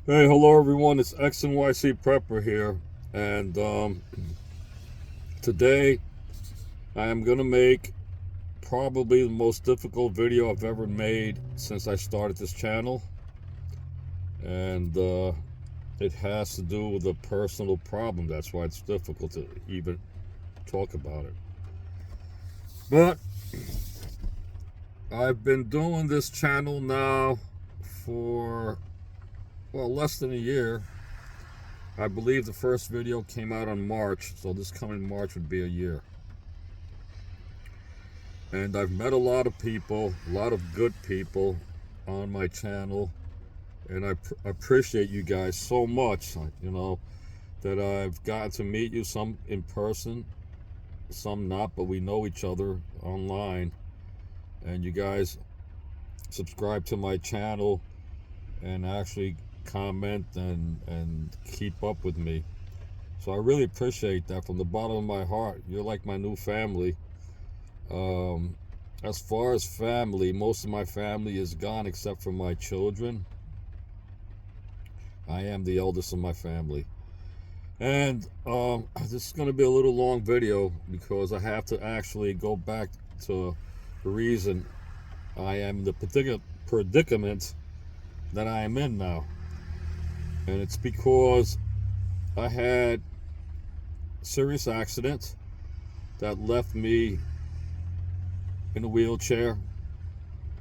Hey, hello everyone. It's XNYC Prepper here, and today I am gonna make probably the most difficult video I've ever made since I started this channel, and it has to do with a personal problem. That's why it's difficult to even talk about it. But I've been doing this channel now for less than a year. I believe the first video came out on March, so this coming March would be a year. And I've met a lot of people, a lot of good people on my channel, and I appreciate you guys so much. That I've gotten to meet you, some in person, some not, but we know each other online. And you guys subscribe to my channel and actually comment and keep up with me. So I really appreciate that from the bottom of my heart. You're like my new family. Um, as far as family, most of my family is gone except for my children. I am the eldest of my family. And this is going to be a little long video because I have to actually go back to the reason I am in the predicament that I am in now. And it's because I had a serious accident that left me in a wheelchair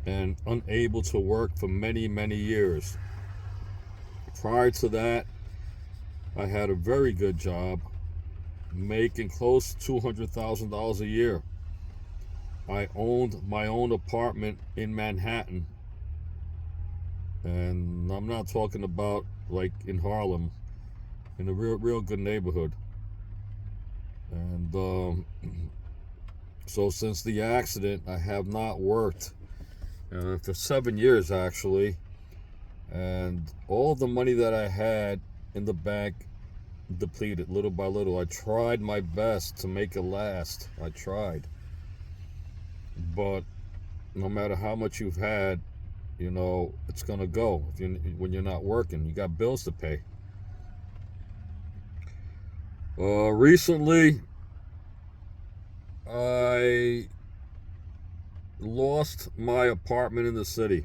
and unable to work for many, many years. Prior to that, I had a very good job, making close to $200,000 a year. I owned my own apartment in Manhattan, and I'm not talking about like in Harlem, in a real good neighborhood. And so since the accident, I have not worked for 7 years actually, and all the money that I had in the bank depleted little by little. I tried my best to make it last. I tried, but no matter how much you've had, it's gonna go if you when you're not working. You got bills to pay. Recently, I lost my apartment in the city.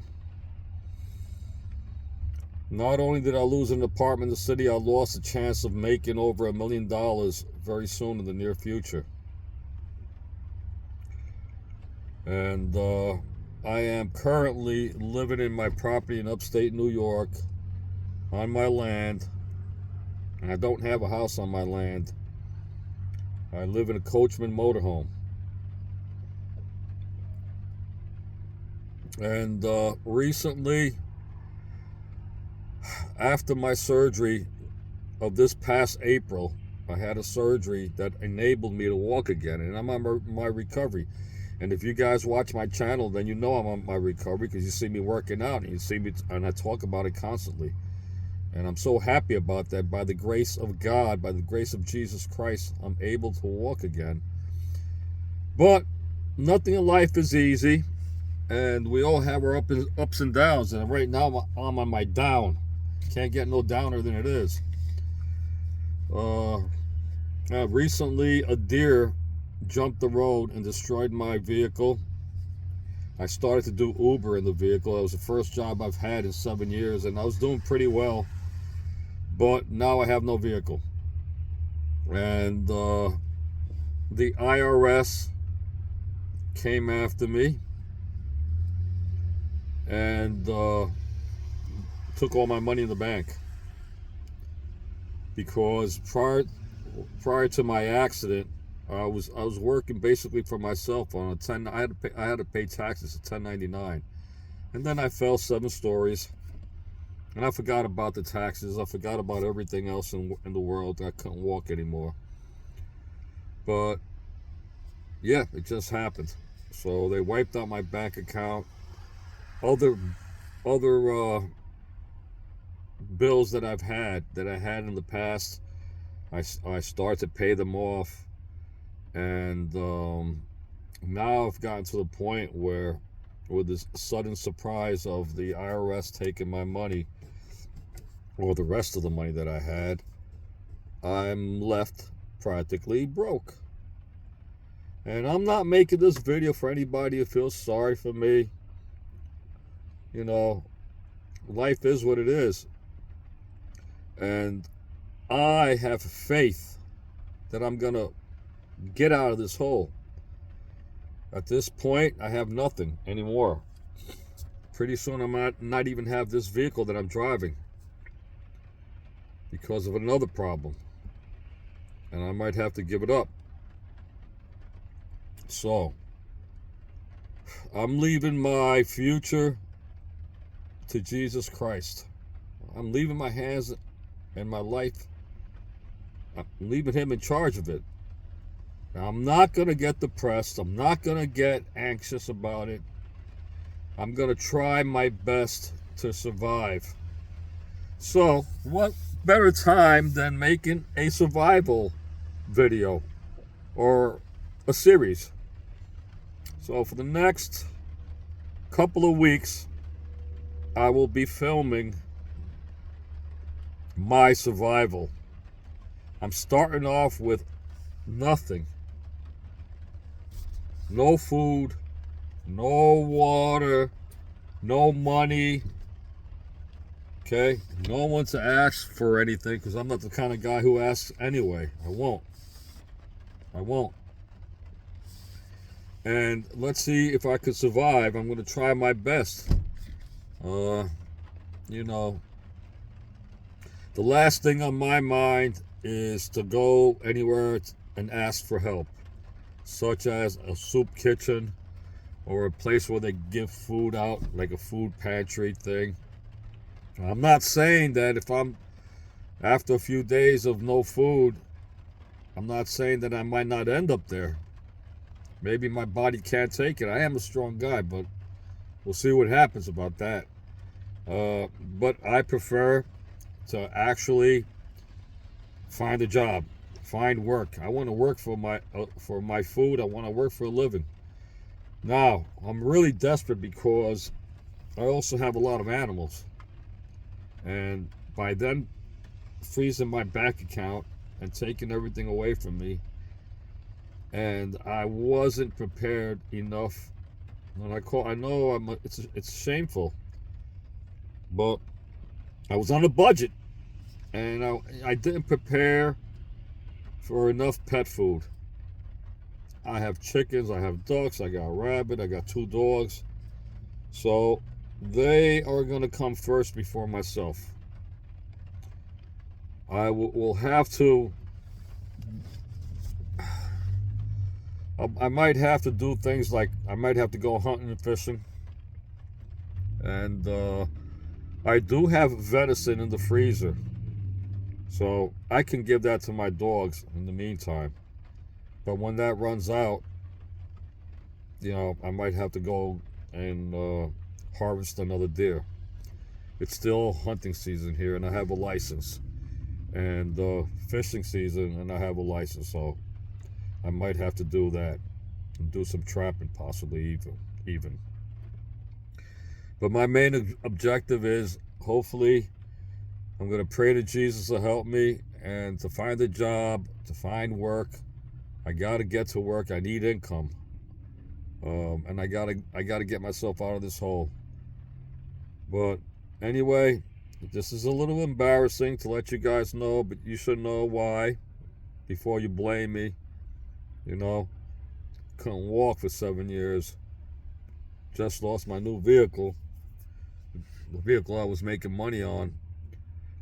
Not only did I lose an apartment in the city, I lost a chance of making over $1 million very soon in the near future. And I am currently living in my property in upstate New York on my land. And I don't have a house on my land. I live in a Coachman motorhome. And recently, after my surgery of this past April, I had a surgery that enabled me to walk again, and I'm on my recovery. And if you guys watch my channel, then you know I'm on my recovery because you see me working out and you see me, and I talk about it constantly. And I'm so happy about that. By the grace of God, by the grace of Jesus Christ, I'm able to walk again. But nothing in life is easy, and we all have our ups and downs. And right now, I'm on my down. Can't get no downer than it is. Recently, a deer jumped the road and destroyed my vehicle. I started to do Uber in the vehicle. It was the first job I've had in 7 years, and I was doing pretty well. But now I have no vehicle. And the IRS came after me and took all my money in the bank. Because prior to my accident, I was working basically for myself on a 10. I had to pay taxes at 1099, and then I fell 7 stories, and I forgot about the taxes. I forgot about everything else in the world. I couldn't walk anymore. But yeah, it just happened. So they wiped out my bank account. Other bills that I had in the past, I start to pay them off, and now I've gotten to the point where, with this sudden surprise of the IRS taking my money, or the rest of the money that I had, I'm left practically broke. And I'm not making this video for anybody who feels sorry for me. You know, life is what it is. And I have faith that I'm going to get out of this hole. At this point, I have nothing anymore. Pretty soon I might not even have this vehicle that I'm driving because of another problem. And I might have to give it up. So, I'm leaving my future to Jesus Christ. I'm leaving my hands and my life. I'm leaving him in charge of it. Now, I'm not going to get depressed. I'm not going to get anxious about it. I'm going to try my best to survive. So, what better time than making a survival video or a series? So, for the next couple of weeks, I will be filming my survival. I'm starting off with nothing. No food, no water, no money. Okay? No one to ask for anything because I'm not the kind of guy who asks anyway. I won't. And let's see if I could survive. I'm going to try my best. You know, the last thing on my mind is to go anywhere and ask for help, such as a soup kitchen or a place where they give food out, like a food pantry thing. I'm not saying that if I'm after a few days of no food, I'm not saying that I might not end up there. Maybe my body can't take it. I am a strong guy, but we'll see what happens about that. But I prefer to actually find a job, find work. I want to work for my food. I want to work for a living. Now, I'm really desperate because I also have a lot of animals. And by them freezing my bank account and taking everything away from me, and I wasn't prepared enough. And I know it's shameful, but I was on a budget, and I didn't prepare for enough pet food. I have chickens, I have ducks, I got a rabbit, I got 2 dogs. So they are going to come first before myself. I will have to. I might have to do things like I might have to go hunting and fishing. And I do have venison in the freezer. So I can give that to my dogs in the meantime. But when that runs out, you know, I might have to go and harvest another deer. It's still hunting season here, and I have a license. And fishing season, and I have a license. So I might have to do that and do some trapping, possibly even. But my main objective is, hopefully, I'm going to pray to Jesus to help me and to find a job, to find work. I got to get to work. I need income. And I got to get myself out of this hole. But anyway, this is a little embarrassing to let you guys know, but you should know why before you blame me. You know, couldn't walk for 7 years. Just lost my new vehicle. The vehicle I was making money on.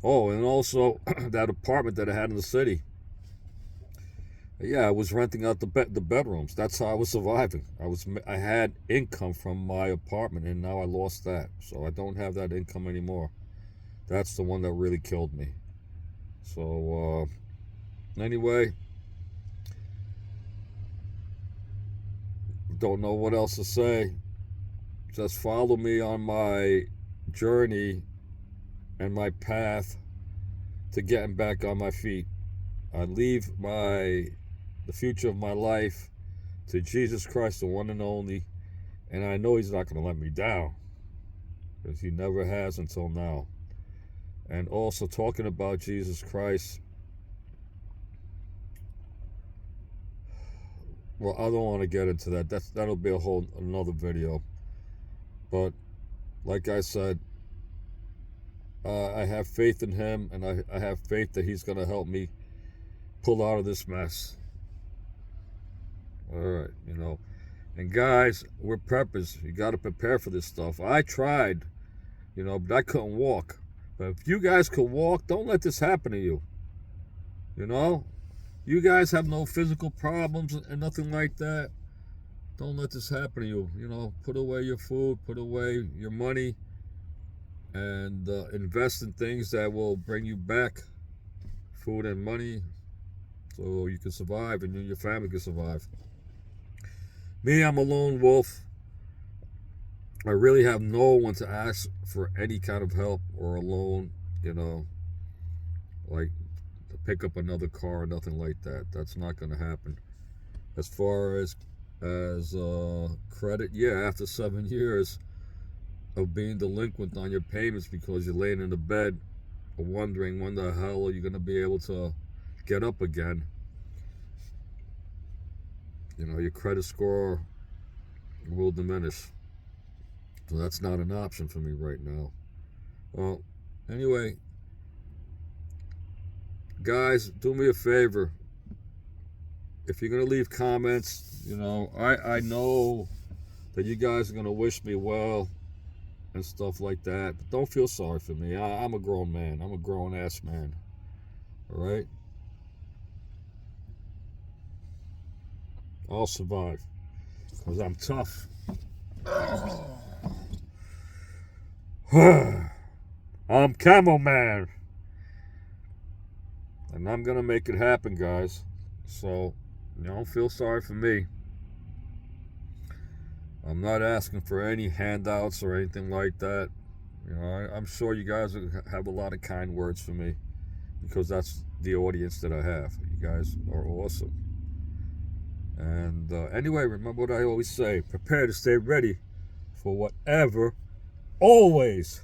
Oh, and also that apartment that I had in the city. Yeah, I was renting out the bedrooms. That's how I was surviving. I had income from my apartment, and now I lost that. So I don't have that income anymore. That's the one that really killed me. So anyway, don't know what else to say. Just follow me on my journey and my path to getting back on my feet. I leave the future of my life to Jesus Christ, the one and only, and I know he's not going to let me down, because he never has until now. and also talking about Jesus Christ. Well, I don't want to get into that. That'll be a whole another video. But like I said, I have faith in him, and I have faith that he's going to help me pull out of this mess. All right, you know. And guys, we're preppers. You got to prepare for this stuff. I tried, you know, but I couldn't walk. But if you guys could walk, don't let this happen to you. You know? You guys have no physical problems and nothing like that. Don't let this happen to you. You know, put away your food, put away your money, and invest in things that will bring you back food and money so you can survive and you and your family can survive. Me, I'm a lone wolf. I really have no one to ask for any kind of help or a loan, you know, like to pick up another car or nothing like that. That's not going to happen. As far as credit, yeah, after 7 years of being delinquent on your payments because you're laying in the bed wondering when the hell are you going to be able to get up again, you know, your credit score will diminish. So that's not an option for me right now. Well, anyway, guys, do me a favor. If you're going to leave comments, you know, I know that you guys are going to wish me well and stuff like that. But don't feel sorry for me. I'm a grown man. I'm a grown-ass man. All right? I'll survive because I'm tough. I'm Camel Man. And I'm going to make it happen, guys. So, don't feel sorry for me. I'm not asking for any handouts or anything like that. You know, I'm sure you guys have a lot of kind words for me because that's the audience that I have. You guys are awesome. And anyway, remember what I always say. Prepare to stay ready for whatever, always.